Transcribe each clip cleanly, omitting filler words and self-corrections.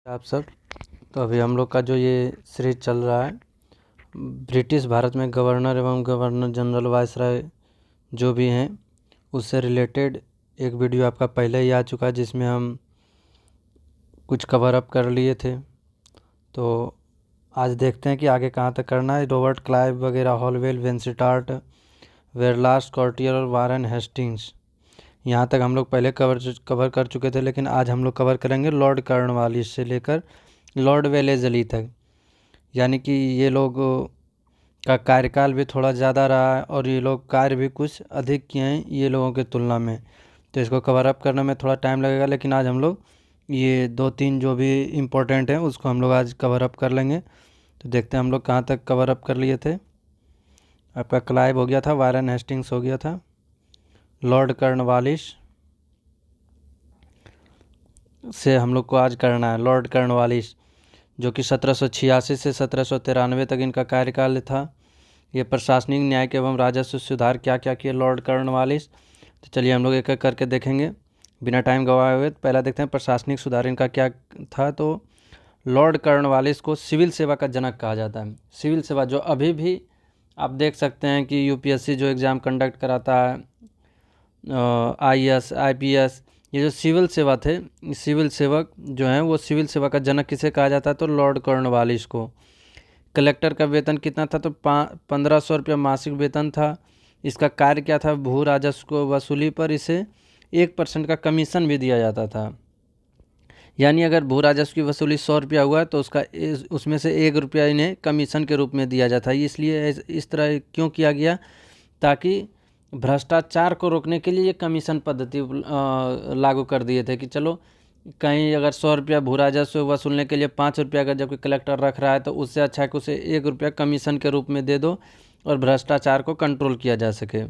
आप सब। तो अभी हम लोग का जो ये सीरीज चल रहा है ब्रिटिश भारत में गवर्नर एवं गवर्नर जनरल वायसराय जो भी हैं उससे रिलेटेड एक वीडियो आपका पहले ही आ चुका है जिसमें हम कुछ कवर अप कर लिए थे। तो आज देखते हैं कि आगे कहाँ तक करना है। रॉबर्ट क्लाइव वगैरह, हॉलवेल, वेंसिटार्ट, वेरलास्ट कॉर्टियर और वारेन हेस्टिंग्स, यहाँ तक हम लोग पहले कवर कर चुके थे, लेकिन आज हम लोग कवर करेंगे लॉर्ड कॉर्नवालिस से लेकर लॉर्ड वेलेस्ली तक। यानी कि ये लोग का कार्यकाल भी थोड़ा ज़्यादा रहा है और ये लोग कार्य भी कुछ अधिक किए हैं ये लोगों की तुलना में। तो इसको कवर अप करने में थोड़ा टाइम लगेगा, लेकिन आज हम लोग ये 2-3 जो भी इम्पोर्टेंट हैं उसको हम लोग आज कवर अप कर लेंगे। तो देखते हैं हम लोग कहाँ तक कवर अप कर लिए थे। आपका क्लाइव हो गया था, वारेन हेस्टिंग्स हो गया था, लॉर्ड कॉर्नवालिस से हम लोग को आज करना है। लॉर्ड कॉर्नवालिस जो कि 1786 से 1793 तक इनका कार्यकाल था। ये प्रशासनिक, न्यायिक एवं राजस्व सुधार क्या क्या किए लॉर्ड कॉर्नवालिस। तो चलिए हम लोग एक एक करके देखेंगे बिना टाइम गवाए हुए। पहला देखते हैं प्रशासनिक सुधार इनका क्या था। तो लॉर्ड कॉर्नवालिस को सिविल सेवा का जनक कहा जाता है। सिविल सेवा जो अभी भी आप देख सकते हैं कि यूपीएससी जो एग्ज़ाम कंडक्ट कराता है, आईएएस, आईपीएस, ये जो सिविल सेवा थे, सिविल सेवक जो हैं वो सिविल सेवा का जनक किसे कहा जाता है? तो लॉर्ड कॉर्नवालिस को। कलेक्टर का वेतन कितना था? तो 1500 रुपया मासिक वेतन था। इसका कार्य क्या था? भू राजस्व को वसूली पर इसे 1% का कमीशन भी दिया जाता था। यानी अगर भू राजस्व की वसूली 100 रुपया हुआ तो उसमें से 1 रुपया इन्हें कमीशन के रूप में दिया जाता है। इसलिए इस तरह क्यों किया गया? ताकि भ्रष्टाचार को रोकने के लिए ये कमीशन पद्धति लागू कर दिए थे कि चलो कहीं अगर 100 रुपया भू राजस्व वसूलने के लिए 5 रुपया अगर जबकि कलेक्टर रख रहा है तो उससे अच्छा है कि उसे 1 रुपया कमीशन के रूप में दे दो और भ्रष्टाचार को कंट्रोल किया जा सके।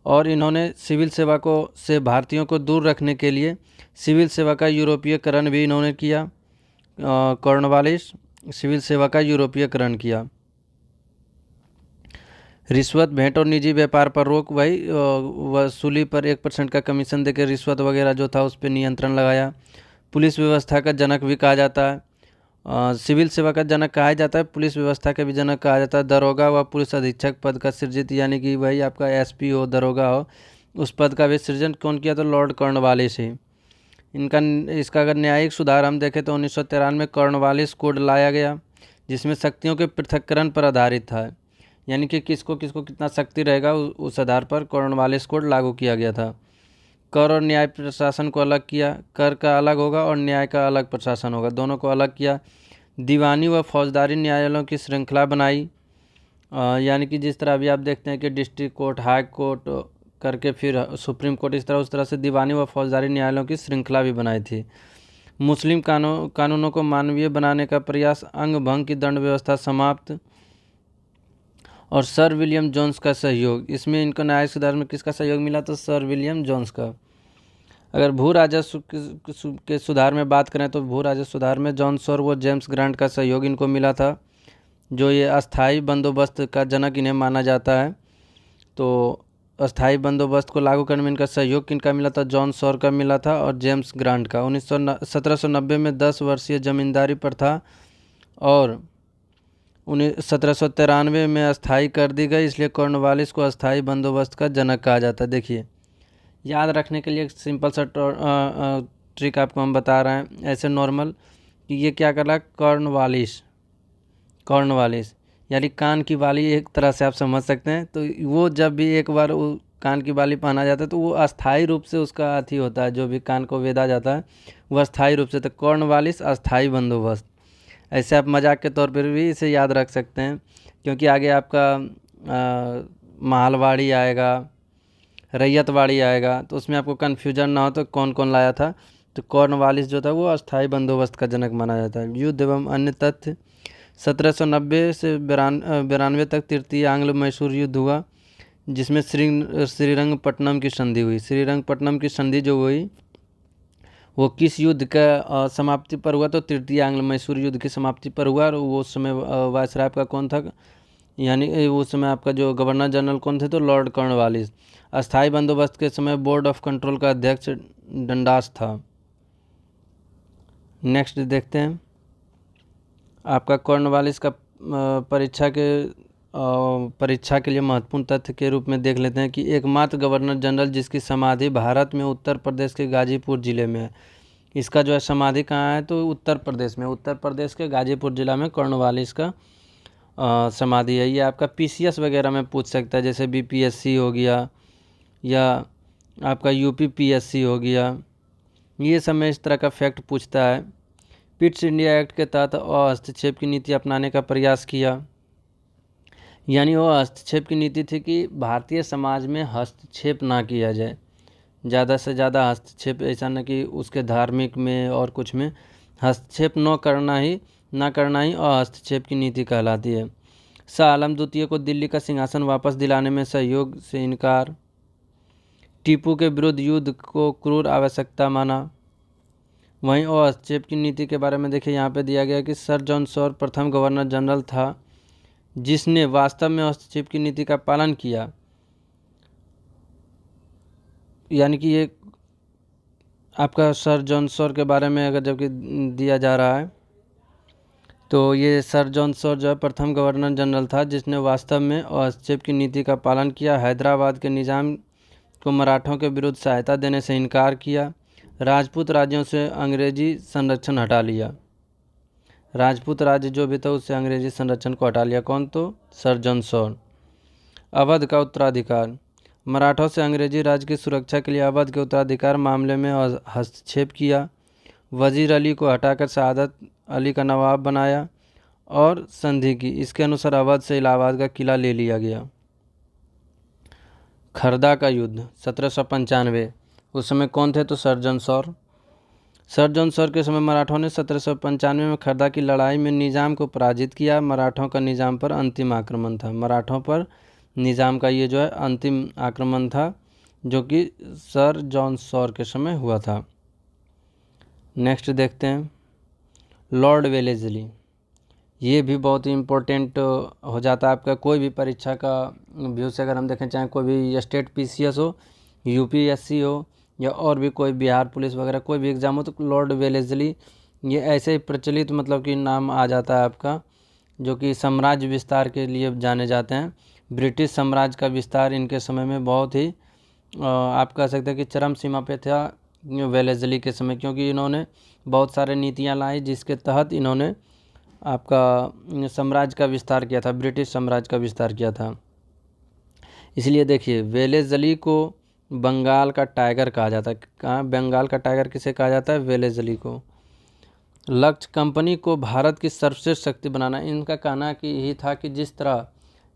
और इन्होंने सिविल सेवा को से भारतीयों को दूर रखने के लिए सिविल सेवा का यूरोपीयकरण भी इन्होंने किया। कॉर्नवालिस सिविल सेवा का यूरोपीयकरण किया। रिश्वत, भेंट और निजी व्यापार पर रोक, वही वसूली पर 1% का कमीशन देकर रिश्वत वगैरह जो था उस पर नियंत्रण लगाया। पुलिस व्यवस्था का जनक भी कहा जाता है। सिविल सेवा का जनक कहा जाता है, पुलिस व्यवस्था का भी जनक कहा जाता है। दरोगा व पुलिस अधीक्षक पद का सृजित, यानी कि वही आपका एसपी हो, दरोगा हो, उस पद का भी सृजन कौन किया? तो लॉर्ड कॉर्नवालिस ही। इसका अगर न्यायिक सुधार हम देखें तो 1993 में कॉर्नवालिस कोड लाया गया जिसमें शक्तियों के पृथक्करण पर आधारित था। यानी कि किसको किसको कितना शक्ति रहेगा उस आधार पर कॉर्नवालिस कोड लागू किया गया था। कर और न्याय प्रशासन को अलग किया। कर का अलग होगा और न्याय का अलग प्रशासन होगा, दोनों को अलग किया। दीवानी व फौजदारी न्यायालयों की श्रृंखला बनाई। यानी कि जिस तरह अभी आप देखते हैं कि डिस्ट्रिक्ट कोर्ट, हाई कोर्ट करके फिर सुप्रीम कोर्ट, इस तरह उस तरह से दीवानी व फौजदारी न्यायालयों की श्रृंखला भी बनाई थी। मुस्लिम कानूनों को मानवीय बनाने का प्रयास। अंग भंग की दंड व्यवस्था समाप्त। और सर विलियम जोन्स का सहयोग। इसमें इनको न्यायिक सुधार में किसका सहयोग मिला? तो सर विलियम जोन्स का। अगर भू राजस्व के सुधार में बात करें तो भू राजस्व सुधार में जॉन सॉर व जेम्स ग्रांट का सहयोग इनको मिला था, जो ये अस्थाई बंदोबस्त का जनक इन्हें माना जाता है। तो अस्थाई बंदोबस्त को लागू करने में इनका सहयोग किनका मिला था? जॉन सॉर का मिला था और जेम्स ग्रांट का। 1790 में 10 वर्षीय जमींदारी प्रथा और 1793 में अस्थाई कर दी गई, इसलिए कॉर्नवालिस को अस्थाई बंदोबस्त का जनक कहा जाता है। देखिए, याद रखने के लिए एक सिंपल सा ट्रिक आपको हम बता रहे हैं ऐसे नॉर्मल कि ये क्या कर रहा है? कॉर्नवालिस यानी कान की बाली, एक तरह से आप समझ सकते हैं। तो वो जब भी एक बार वो कान की बाली पहना जाता है तो वो अस्थाई रूप से उसका अथी होता है, जो भी कान को वेदा जाता है वो अस्थाई रूप से। तो कॉर्नवालिस अस्थाई बंदोबस्त, ऐसे आप मजाक के तौर पर भी इसे याद रख सकते हैं, क्योंकि आगे आपका मालवाड़ी आएगा, रैयतवाड़ी आएगा, तो उसमें आपको कन्फ्यूजन ना हो तो कौन कौन लाया था। तो कॉर्नवालिस जो था वो अस्थाई बंदोबस्त का जनक माना जाता है। युद्ध एवं अन्य तथ्य। 1790 से 92 तक तृतीय आंग्ल मैसूर युद्ध हुआ, जिसमें श्रीरंगपट्टनम की संधि हुई। श्रीरंगपट्टनम की संधि जो हुई वो किस युद्ध का समाप्ति पर हुआ? तो तृतीय आंग्ल मैसूर युद्ध की समाप्ति पर हुआ। और वो उस समय वायसराय का कौन था? यानी उस समय आपका जो गवर्नर जनरल कौन थे? तो लॉर्ड कॉर्नवालिस। अस्थाई बंदोबस्त के समय बोर्ड ऑफ कंट्रोल का अध्यक्ष डंडास था। नेक्स्ट देखते हैं आपका कॉर्नवालिस का परीक्षा के लिए महत्वपूर्ण तथ्य के रूप में देख लेते हैं कि एकमात्र गवर्नर जनरल जिसकी समाधि भारत में उत्तर प्रदेश के गाजीपुर जिले में है। इसका जो है समाधि कहाँ है, तो उत्तर प्रदेश में, उत्तर प्रदेश के गाजीपुर जिला में कॉर्नवालिस का समाधि है। ये आपका पीसीएस वगैरह में पूछ सकता है, जैसे बीपीएससी हो गया या आपका यूपीपीएससी हो गया, ये सब में इस तरह का फैक्ट पूछता है। पिट्स इंडिया एक्ट के तहत हस्तक्षेप की नीति अपनाने का प्रयास किया, यानी वो हस्तक्षेप की नीति थी कि भारतीय समाज में हस्तक्षेप ना किया जाए, ज़्यादा से ज़्यादा हस्तक्षेप, ऐसा न कि उसके धार्मिक में और कुछ में हस्तक्षेप ना करना ही हस्तक्षेप की नीति कहलाती है। शाह आलम द्वितीय को दिल्ली का सिंहासन वापस दिलाने में सहयोग से इनकार। टीपू के विरुद्ध युद्ध को क्रूर आवश्यकता माना। वहीं हस्तक्षेप की नीति के बारे में देखिए, यहाँ पे दिया गया कि सर जॉन सॉर प्रथम गवर्नर जनरल था जिसने वास्तव में हस्तक्षेप की नीति का पालन किया, यानी कि ये आपका सर जॉन सॉर के बारे में अगर जबकि दिया जा रहा है तो ये सर जॉन सॉर जो है प्रथम गवर्नर जनरल था जिसने वास्तव में हस्तक्षेप की नीति का पालन किया। हैदराबाद के निज़ाम को मराठों के विरुद्ध सहायता देने से इनकार किया। राजपूत राज्यों से अंग्रेजी संरक्षण हटा लिया। राजपूत राज्य जो भी था उससे अंग्रेजी संरक्षण को हटा लिया। कौन? तो सर जॉन सॉर। अवध का उत्तराधिकार। मराठों से अंग्रेजी राज्य की सुरक्षा के लिए अवध के उत्तराधिकार मामले में हस्तक्षेप किया। वजीर अली को हटाकर शहादत अली का नवाब बनाया और संधि की। इसके अनुसार अवध से इलाहाबाद का किला ले लिया गया। खरदा का युद्ध 1795। उस समय कौन थे? तो sir John Shore. Sir John Shore के समय मराठों ने 1795 में खरदा की लड़ाई में निज़ाम को पराजित किया। मराठों का निज़ाम पर अंतिम आक्रमण था। मराठों पर निज़ाम का ये जो है अंतिम आक्रमण था, जो कि सर जॉन सॉर के समय हुआ था। नेक्स्ट देखते हैं लॉर्ड वेलेस्ली। ये भी बहुत ही इम्पोर्टेंट हो जाता है आपका कोई भी परीक्षा का व्यू से अगर हम देखें, चाहे कोई भी स्टेट पीसीएस हो, यूपीएससी हो या और भी कोई बिहार पुलिस वगैरह कोई भी एग्ज़ाम हो, तो लॉर्ड वेलेस्ली ये ऐसे ही प्रचलित मतलब कि नाम आ जाता है आपका, जो कि साम्राज्य विस्तार के लिए जाने जाते हैं। ब्रिटिश साम्राज्य का विस्तार इनके समय में बहुत ही आप कह सकते हैं कि चरम सीमा पे था वेलेस्ली के समय, क्योंकि इन्होंने बहुत सारे नीतियाँ लाई जिसके तहत इन्होंने आपका साम्राज्य का विस्तार किया था, ब्रिटिश साम्राज्य का विस्तार किया था। इसलिए देखिए वेलेस्ली को बंगाल का टाइगर कहा जाता है। कहाँ बंगाल का टाइगर किसे कहा जाता है? वेलेस्ली को। लक्ष्य कंपनी को भारत की सर्वश्रेष्ठ शक्ति बनाना। इनका कहना कि यही था कि जिस तरह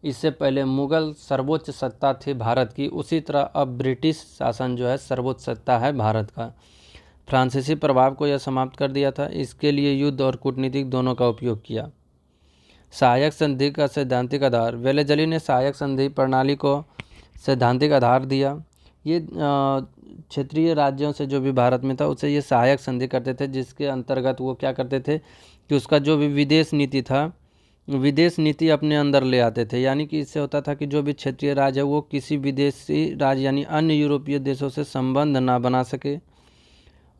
इससे पहले मुगल सर्वोच्च सत्ता थी भारत की, उसी तरह अब ब्रिटिश शासन जो है सर्वोच्च सत्ता है भारत का। फ्रांसीसी प्रभाव को यह समाप्त कर दिया था। इसके लिए युद्ध और कूटनीतिक दोनों का उपयोग किया। सहायक संधि का सैद्धांतिक आधार। वेलेस्ली ने सहायक संधि प्रणाली को सैद्धांतिक आधार दिया। ये क्षेत्रीय राज्यों से जो भी भारत में था उससे ये सहायक संधि करते थे, जिसके अंतर्गत वो क्या करते थे कि उसका जो भी विदेश नीति था, विदेश नीति अपने अंदर ले आते थे। यानी कि इससे होता था कि जो भी क्षेत्रीय राज्य है वो किसी विदेशी राज्य यानी अन्य यूरोपीय देशों से संबंध ना बना सके,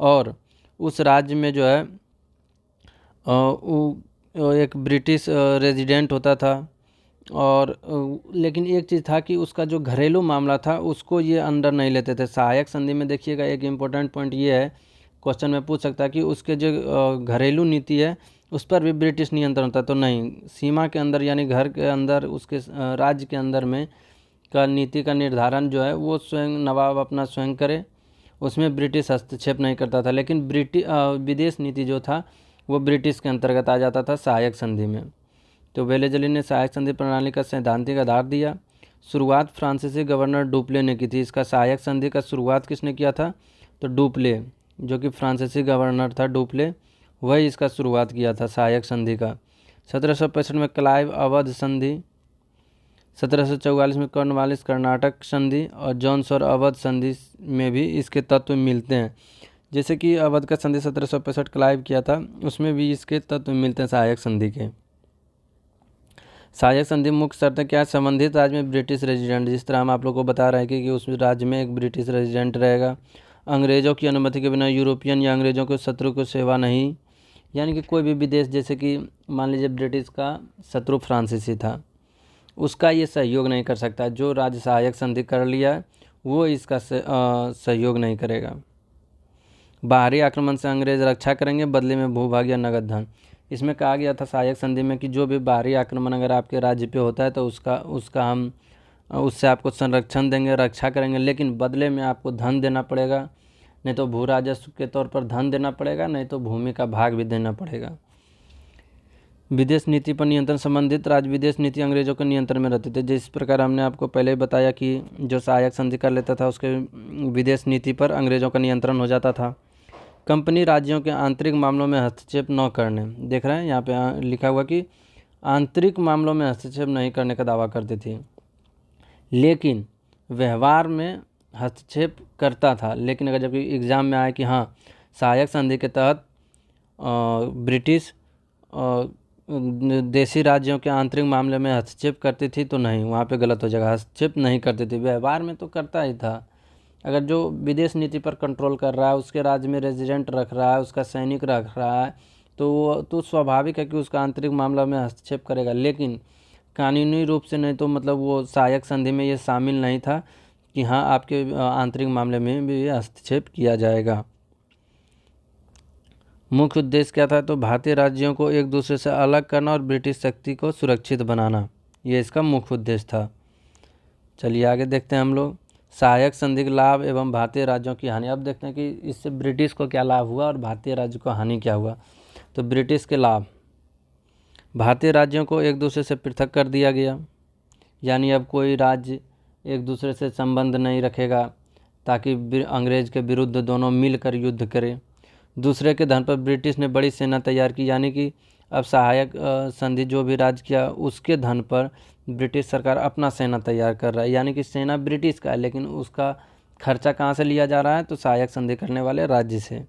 और उस राज्य में जो है वो एक ब्रिटिश रेजिडेंट होता था। और लेकिन एक चीज़ था कि उसका जो घरेलू मामला था उसको ये अंडर नहीं लेते थे। सहायक संधि में देखिएगा एक इम्पोर्टेंट पॉइंट ये है, क्वेश्चन में पूछ सकता है कि उसके जो घरेलू नीति है उस पर भी ब्रिटिश नियंत्रण होता है, तो नहीं, सीमा के अंदर यानी घर के अंदर उसके राज्य के अंदर में का नीति का निर्धारण जो है वो स्वयं नवाब अपना स्वयं करे, उसमें ब्रिटिश हस्तक्षेप नहीं करता था। लेकिन विदेश नीति जो था वो ब्रिटिश के अंतर्गत आ जाता था सहायक संधि में। तो वेलेस्ली ने सहायक संधि प्रणाली का सैद्धांतिक आधार दिया। शुरुआत फ्रांसीसी गवर्नर डुप्ले ने की थी। इसका सहायक संधि का शुरुआत किसने किया था? तो डुप्ले, जो कि फ्रांसीसी गवर्नर था डुप्ले, वही इसका शुरुआत किया था सहायक संधि का। 1765 में क्लाइव अवध संधि, 1744 में कॉर्नवालिस कर्नाटक संधि और जॉन सॉर अवध संधि में भी इसके तत्व मिलते हैं। जैसे कि अवध का संधि 1765 क्लाइव किया था, उसमें भी इसके तत्व मिलते हैं सहायक संधि के। सहायक संधि मुख्य शर्तें क्या है? संबंधित राज्य में ब्रिटिश रेजिडेंट, जिस तरह हम आप लोग को बता रहे हैं कि उस राज्य में एक ब्रिटिश रेजिडेंट रहेगा। अंग्रेजों की अनुमति के बिना यूरोपियन या अंग्रेजों के शत्रु को सेवा नहीं यानी कि कोई भी विदेश, जैसे कि मान लीजिए ब्रिटिश का शत्रु फ्रांसीसी था, उसका ये सहयोग नहीं कर सकता। जो राज्य सहायक संधि कर लिया है वो इसका सहयोग नहीं करेगा। बाहरी आक्रमण से अंग्रेज रक्षा करेंगे, बदले में भूभाग या नगद धन। इसमें कहा गया था सहायक संधि में कि जो भी बाहरी आक्रमण अगर आपके राज्य पे होता है तो उसका हम उससे आपको संरक्षण देंगे, रक्षा करेंगे, लेकिन बदले में आपको धन देना पड़ेगा। नहीं तो भू राजस्व के तौर पर धन देना पड़ेगा, नहीं तो भूमि का भाग भी देना पड़ेगा। विदेश नीति पर नियंत्रण संबंधित राज्य विदेश नीति अंग्रेजों के नियंत्रण में रहते थे। जिस प्रकार हमने आपको पहले ही बताया कि जो सहायक संधि कर लेता था उसके विदेश नीति पर अंग्रेजों का नियंत्रण हो जाता था। कंपनी राज्यों के आंतरिक मामलों में हस्तक्षेप न करने, देख रहे हैं यहाँ पे लिखा हुआ कि आंतरिक मामलों में हस्तक्षेप नहीं करने का दावा करती थी, लेकिन व्यवहार में हस्तक्षेप करता था। लेकिन अगर जब एग्ज़ाम में आए कि हाँ सहायक संधि के तहत ब्रिटिश देशी राज्यों के आंतरिक मामले में हस्तक्षेप करती थी, तो नहीं, वहाँ पे गलत हो जाएगा। हस्तक्षेप नहीं करती थी, व्यवहार में तो करता ही था। अगर जो विदेश नीति पर कंट्रोल कर रहा है, उसके राज्य में रेजिडेंट रख रहा है, उसका सैनिक रख रहा है, तो स्वाभाविक है कि उसका आंतरिक मामला में हस्तक्षेप करेगा। लेकिन कानूनी रूप से नहीं, तो मतलब वो सहायक संधि में ये शामिल नहीं था कि हाँ आपके आंतरिक मामले में भी हस्तक्षेप किया जाएगा। मुख्य उद्देश्य क्या था? तो भारतीय राज्यों को एक दूसरे से अलग करना और ब्रिटिश शक्ति को सुरक्षित बनाना, ये इसका मुख्य उद्देश्य था। चलिए आगे देखते हैं हम लोग सहायक संधि के लाभ एवं भारतीय राज्यों की हानि। अब देखते हैं कि इससे ब्रिटिश को क्या लाभ हुआ और भारतीय राज्य को हानि क्या हुआ। तो ब्रिटिश के लाभ, भारतीय राज्यों को एक दूसरे से पृथक कर दिया गया, यानी अब कोई राज्य एक दूसरे से संबंध नहीं रखेगा ताकि अंग्रेज के विरुद्ध दोनों मिलकर युद्ध करें। दूसरे के धन पर ब्रिटिश ने बड़ी सेना तैयार की, यानी कि अब सहायक संधि जो भी राज्य किया उसके धन पर ब्रिटिश सरकार अपना सेना तैयार कर रहा है, यानी कि सेना ब्रिटिश का है, लेकिन उसका खर्चा कहाँ से लिया जा रहा है? तो सहायक संधि करने वाले राज्य से।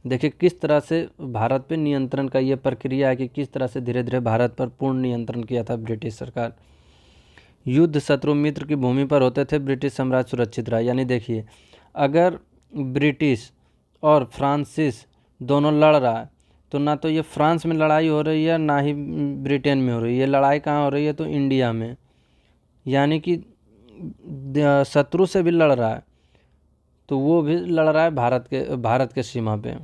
देखिए किस तरह से भारत पे नियंत्रण का ये प्रक्रिया है कि किस तरह से धीरे धीरे भारत पर पूर्ण नियंत्रण किया था ब्रिटिश सरकार। युद्ध शत्रु मित्र की भूमि पर होते थे, ब्रिटिश साम्राज्य सुरक्षित रहा। यानी देखिए अगर ब्रिटिश और फ्रांसीस दोनों लड़ रहा है तो ना तो ये फ्रांस में लड़ाई हो रही है ना ही ब्रिटेन में हो रही है, ये लड़ाई कहाँ हो रही है? तो इंडिया में, यानी कि शत्रु से भी लड़ रहा है तो वो भी लड़ रहा है भारत के सीमा पे,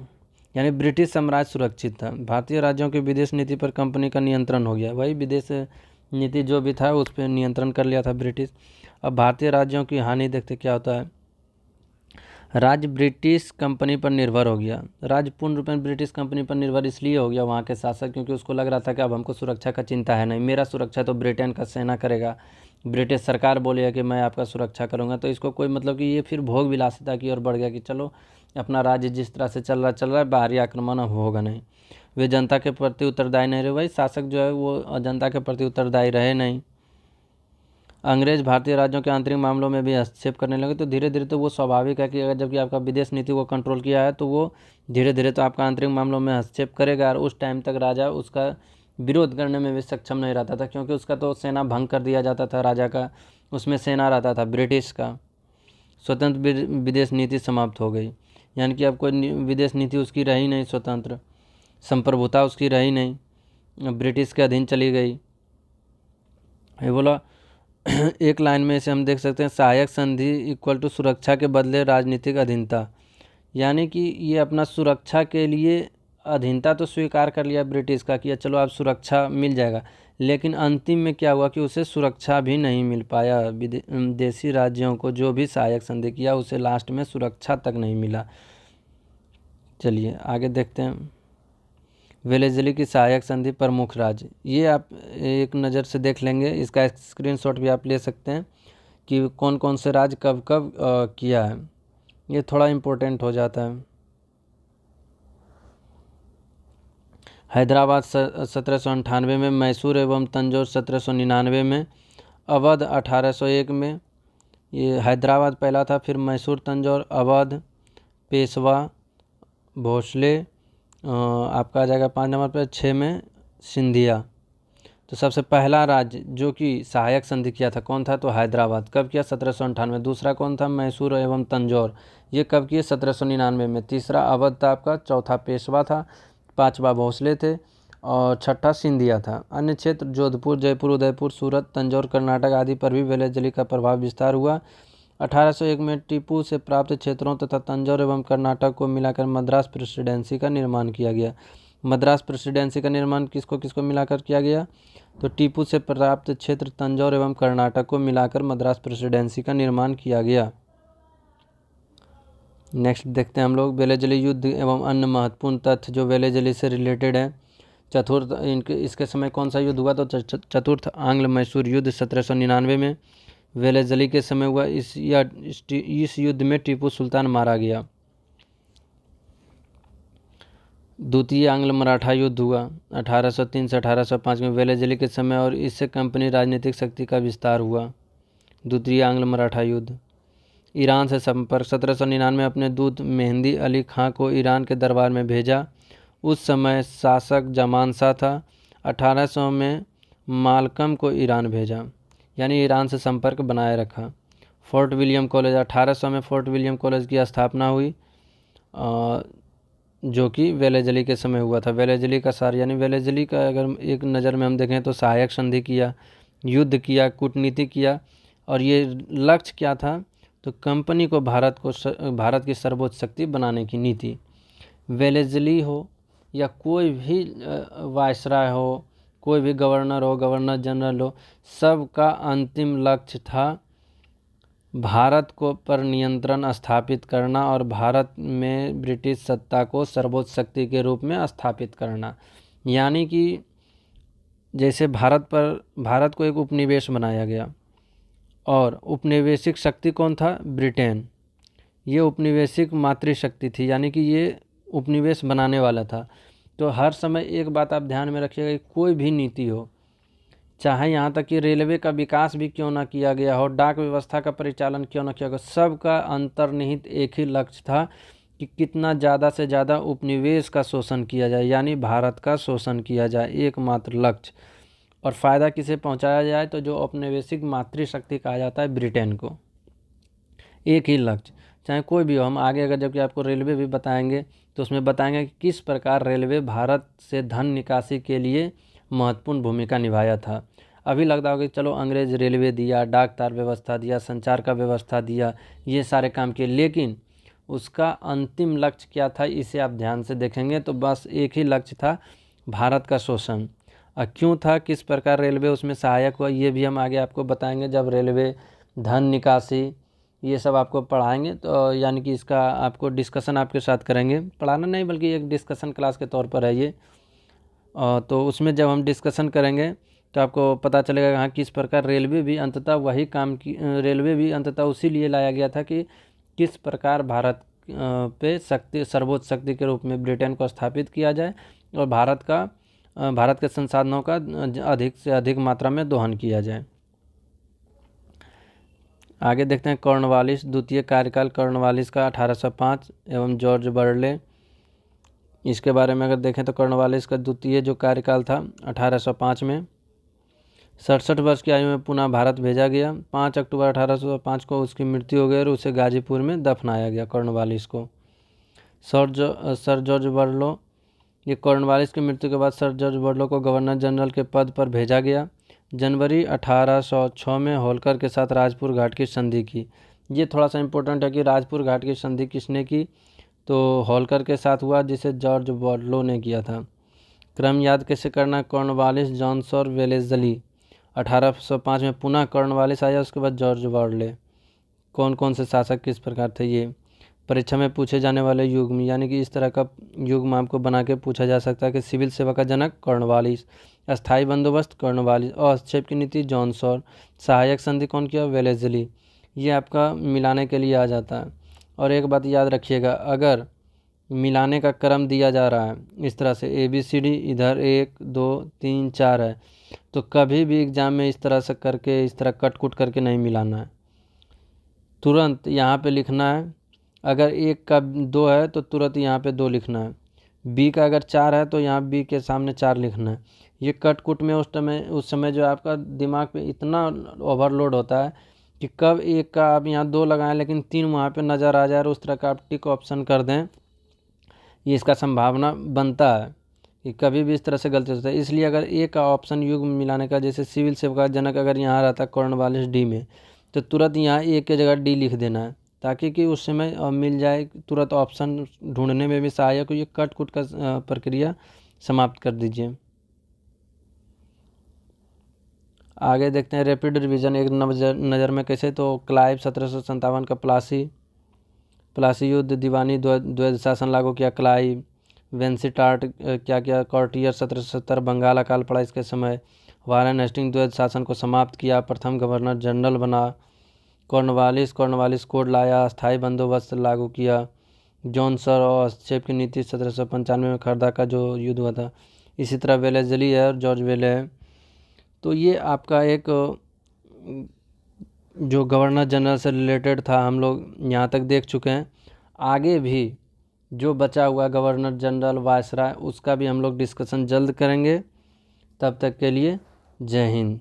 यानी ब्रिटिश साम्राज्य सुरक्षित था। भारतीय राज्यों की विदेश नीति पर कंपनी का नियंत्रण हो गया, वही विदेश नीति जो भी था उस पर नियंत्रण कर लिया था ब्रिटिश। अब भारतीय राज्यों की हानि देखते क्या होता है। राज्य ब्रिटिश कंपनी पर निर्भर हो गया। राज्य पूर्ण रूप में ब्रिटिश कंपनी पर निर्भर इसलिए हो गया वहाँ के शासक, क्योंकि उसको लग रहा था कि अब हमको सुरक्षा का चिंता है नहीं, मेरा सुरक्षा तो ब्रिटेन का सेना करेगा, ब्रिटिश सरकार बोलेगा कि मैं आपका सुरक्षा करूँगा। तो इसको कोई मतलब कि ये फिर भोग विलासिता की ओर बढ़ गया कि चलो अपना राज्य जिस तरह से चल रहा है, बाहरी आक्रमण अब होगा नहीं। वे जनता के प्रति उत्तरदायी नहीं रहे, वही शासक जो है वो जनता के प्रति उत्तरदायी रहे नहीं। अंग्रेज भारतीय राज्यों के आंतरिक मामलों में भी हस्तक्षेप करने लगे, तो धीरे धीरे तो वो स्वाभाविक है कि अगर जबकि आपका विदेश नीति को कंट्रोल किया है तो वो धीरे धीरे तो आपका आंतरिक मामलों में हस्तक्षेप करेगा। और उस टाइम तक राजा उसका विरोध करने में भी सक्षम नहीं रहता था, क्योंकि उसका तो सेना भंग कर दिया जाता था, राजा का उसमें सेना रहता था ब्रिटिश का। स्वतंत्र विदेश नीति समाप्त हो गई, यानी कि अब कोई विदेश नीति उसकी रही नहीं, स्वतंत्र संप्रभुता उसकी रही नहीं, ब्रिटिश के अधीन चली गई। ये बोला एक लाइन में इसे हम देख सकते हैं, सहायक संधि इक्वल टू सुरक्षा के बदले राजनीतिक अधीनता, यानी कि ये अपना सुरक्षा के लिए अधीनता तो स्वीकार कर लिया ब्रिटिश का कि चलो आप सुरक्षा मिल जाएगा, लेकिन अंतिम में क्या हुआ कि उसे सुरक्षा भी नहीं मिल पाया। देशी राज्यों को जो भी सहायक संधि किया उसे लास्ट में सुरक्षा तक नहीं मिला। चलिए आगे देखते हैं वेलेज़ली की सहायक संधि प्रमुख राज्य, ये आप एक नज़र से देख लेंगे, इसका स्क्रीनशॉट भी आप ले सकते हैं कि कौन कौन से राज्य कब कब किया है, ये थोड़ा इम्पोर्टेंट हो जाता है। हैदराबाद 1798 में, मैसूर एवं तंजौर 1799 में, अवध 1801 में। ये हैदराबाद पहला था, फिर मैसूर, तंजौर, अवध, पेशवा, भोसले, आपका आ जाएगा 5 नंबर पर। 6 में सिंधिया। तो सबसे पहला राज्य जो कि सहायक संधि किया था कौन था? तो हैदराबाद। कब किया? 1798। दूसरा कौन था? मैसूर एवं तंजौर, ये कब किए? 1799 में। तीसरा अवध था आपका। चौथा पेशवा था। पांचवा भोसले थे और छठा सिंधिया था। अन्य क्षेत्र जोधपुर, जयपुर, उदयपुर, सूरत, तंजौर, कर्नाटक आदि पर भी वेलेजली का प्रभाव विस्तार हुआ। 1801 में टीपू से प्राप्त क्षेत्रों तथा तंजौर एवं कर्नाटक को मिलाकर मद्रास प्रेसिडेंसी का निर्माण किया गया। मद्रास प्रेसिडेंसी का निर्माण किसको किसको मिलाकर किया गया? तो टीपू से प्राप्त क्षेत्र तंजौर एवं कर्नाटक को मिलाकर मद्रास प्रेसिडेंसी का निर्माण किया गया। नेक्स्ट देखते हैं हम लोग वेलेजली युद्ध एवं अन्य महत्वपूर्ण तथ्य जो वेलेजली से रिलेटेड है। चतुर्थ इसके समय कौन सा युद्ध हुआ? तो चतुर्थ आंग्ल मैसूर युद्ध 1799 में वेलेजली के समय हुआ। इस युद्ध में टीपू सुल्तान मारा गया। द्वितीय आंग्ल मराठा युद्ध हुआ 1803 से 1805 में वेलेजली के समय और इससे कंपनी राजनीतिक शक्ति का विस्तार हुआ। द्वितीय आंग्ल मराठा युद्ध। ईरान से संपर्क 1799 में अपने दूत मेहंदी अली खां को ईरान के दरबार में भेजा। उस समय शासक जमान शाह था। 1800 में मालकम को ईरान भेजा, यानी ईरान से संपर्क बनाए रखा। फोर्ट विलियम कॉलेज 1800 में फोर्ट विलियम कॉलेज की स्थापना हुई जो कि वेलेजली के समय हुआ था। वेलेजली का सार यानी वेलेजली का अगर एक नज़र में हम देखें तो सहायक संधि किया, युद्ध किया, कूटनीति किया और ये लक्ष्य क्या था? तो कंपनी को भारत की सर्वोच्च शक्ति बनाने की नीति। वेलेजली हो या कोई भी वायसराय हो, कोई भी गवर्नर हो, गवर्नर जनरल हो, सबका अंतिम लक्ष्य था भारत को पर नियंत्रण स्थापित करना और भारत में ब्रिटिश सत्ता को सर्वोच्च शक्ति के रूप में स्थापित करना। यानी कि जैसे भारत को एक उपनिवेश बनाया गया और उपनिवेशिक शक्ति कौन था? ब्रिटेन। ये उपनिवेशिक मातृशक्ति थी, यानी कि ये उपनिवेश बनाने वाला था। तो हर समय एक बात आप ध्यान में रखिएगा कि कोई भी नीति हो, चाहे यहाँ तक कि रेलवे का विकास भी क्यों ना किया गया हो, डाक व्यवस्था का परिचालन क्यों ना किया गया, सबका अंतर्निहित एक ही लक्ष्य था कि कितना ज़्यादा से ज़्यादा उपनिवेश का शोषण किया जाए, यानी भारत का शोषण किया जाए, एकमात्र लक्ष्य। और फ़ायदा किसे पहुँचाया जाए? तो जो औपनिवेशिक मातृशक्ति कहा जाता है ब्रिटेन को। एक ही लक्ष्य, चाहे कोई भी हो। हम आगे अगर जबकि आपको रेलवे भी बताएंगे तो उसमें बताएंगे कि किस प्रकार रेलवे भारत से धन निकासी के लिए महत्वपूर्ण भूमिका निभाया था। अभी लगता होगा कि चलो अंग्रेज रेलवे दिया, डाक तार व्यवस्था दिया, संचार का व्यवस्था दिया, ये सारे काम किए, लेकिन उसका अंतिम लक्ष्य क्या था इसे आप ध्यान से देखेंगे तो बस एक ही लक्ष्य था, भारत का शोषण। क्यों था, किस प्रकार रेलवे उसमें सहायक हुआ, ये भी हम आगे आपको बताएंगे जब रेलवे, धन निकासी, ये सब आपको पढ़ाएंगे। तो यानी कि इसका आपको डिस्कशन आपके साथ करेंगे, पढ़ाना नहीं बल्कि एक डिस्कशन क्लास के तौर पर है ये। तो उसमें जब हम डिस्कशन करेंगे तो आपको पता चलेगा हाँ किस प्रकार रेलवे भी अंततः वही काम की, रेलवे भी अंततः उसी लिए लाया गया था कि किस प्रकार भारत पे सर्वोच्च शक्ति के रूप में ब्रिटेन को स्थापित किया जाए और भारत के संसाधनों का अधिक से अधिक मात्रा में दोहन किया जाए। आगे देखते हैं कॉर्नवालिस, द्वितीय कार्यकाल कॉर्नवालिस का 1805 एवं जॉर्ज बर्ले। इसके बारे में अगर देखें तो कॉर्नवालिस का द्वितीय जो कार्यकाल था 1805 में 67 वर्ष की आयु में पुनः भारत भेजा गया। 5 अक्टूबर 1805 को उसकी मृत्यु हो गई और उसे गाजीपुर में दफनाया गया कॉर्नवालिस को। सर जॉर्ज बर्लो, ये कॉर्नवालिस की मृत्यु के बाद सर जॉर्ज बर्लो को गवर्नर जनरल के पद पर भेजा गया। जनवरी 1806 में होलकर के साथ राजपुर घाट की संधि की। ये थोड़ा सा इम्पोर्टेंट है कि राजपुर घाट की संधि किसने की? तो होलकर के साथ हुआ, जिसे जॉर्ज बर्लो ने किया था। क्रम याद कैसे करना? कॉर्नवालिस, जॉन्स और वेलेजली। 1805 में पुनः कॉर्नवालिस आया, उसके बाद जॉर्ज बर्ले। कौन कौन से शासक किस प्रकार थे? ये परीक्षा में पूछे जाने वाले युग्म, यानी कि इस तरह का युग्म आपको बना के पूछा जा सकता है कि सिविल सेवा का जनक कॉर्नवालिस, अस्थाई बंदोबस्त कॉर्नवालिस, हस्तक्षेप की नीति जॉन्स और सहायक संधि कौन किया? वेलेजली। ये आपका मिलाने के लिए आ जाता है। और एक बात याद रखिएगा, अगर मिलाने का क्रम दिया जा रहा है इस तरह से ABCD, इधर 1 2 3 4 है, तो कभी भी एग्जाम में इस तरह से करके इस तरह कट कुट करके नहीं मिलाना है, तुरंत यहाँ पे लिखना है। अगर 1 का 2 है तो तुरंत यहाँ पे 2 लिखना है। B का अगर 4 है तो यहाँ B के सामने 4 लिखना है। ये कट कुट में उस समय जो आपका दिमाग पे इतना ओवरलोड होता है कि कब 1 का आप यहाँ 2 लगाएं लेकिन 3 वहाँ पे नज़र आ जाए और उस तरह का आप टिक ऑप्शन कर दें, ये इसका संभावना बनता है। कि कभी भी इस तरह से गलती हो सकता है। इसलिए अगर ए का ऑप्शन युग्म मिलाने का, जैसे सिविल सेवा जनक अगर यहाँ रहता कॉर्नवालिस डी में, तो तुरंत यहाँ ए के जगह डी लिख देना है, ताकि कि उस समय मिल जाए, तुरंत ऑप्शन ढूंढने में भी सहायक हो। ये कट कुट का प्रक्रिया समाप्त कर दीजिए। आगे देखते हैं रैपिड रिवीजन एक नज़र में कैसे। तो क्लाइव 1757 का प्लासी युद्ध, दीवानी द्वैध शासन लागू किया क्लाइव। वेंसिटार्ट क्या किया, कॉर्टियर 1770 बंगाल अकाल पड़ा इसके समय। वारेन हेस्टिंग द्वैध शासन को समाप्त किया, प्रथम गवर्नर जनरल बना। कॉर्नवालिस कोड लाया, स्थायी बंदोबस्त लागू किया। जॉन सर और हस्तक्षेप की नीति 1795 में खरदा का जो युद्ध हुआ था। इसी तरह वेलेजली है और जॉर्ज वेले है। तो ये आपका एक जो गवर्नर जनरल से रिलेटेड था हम लोग यहाँ तक देख चुके हैं। आगे भी जो बचा हुआ गवर्नर जनरल वायसराय उसका भी हम लोग डिस्कशन जल्द करेंगे। तब तक के लिए जय हिंद।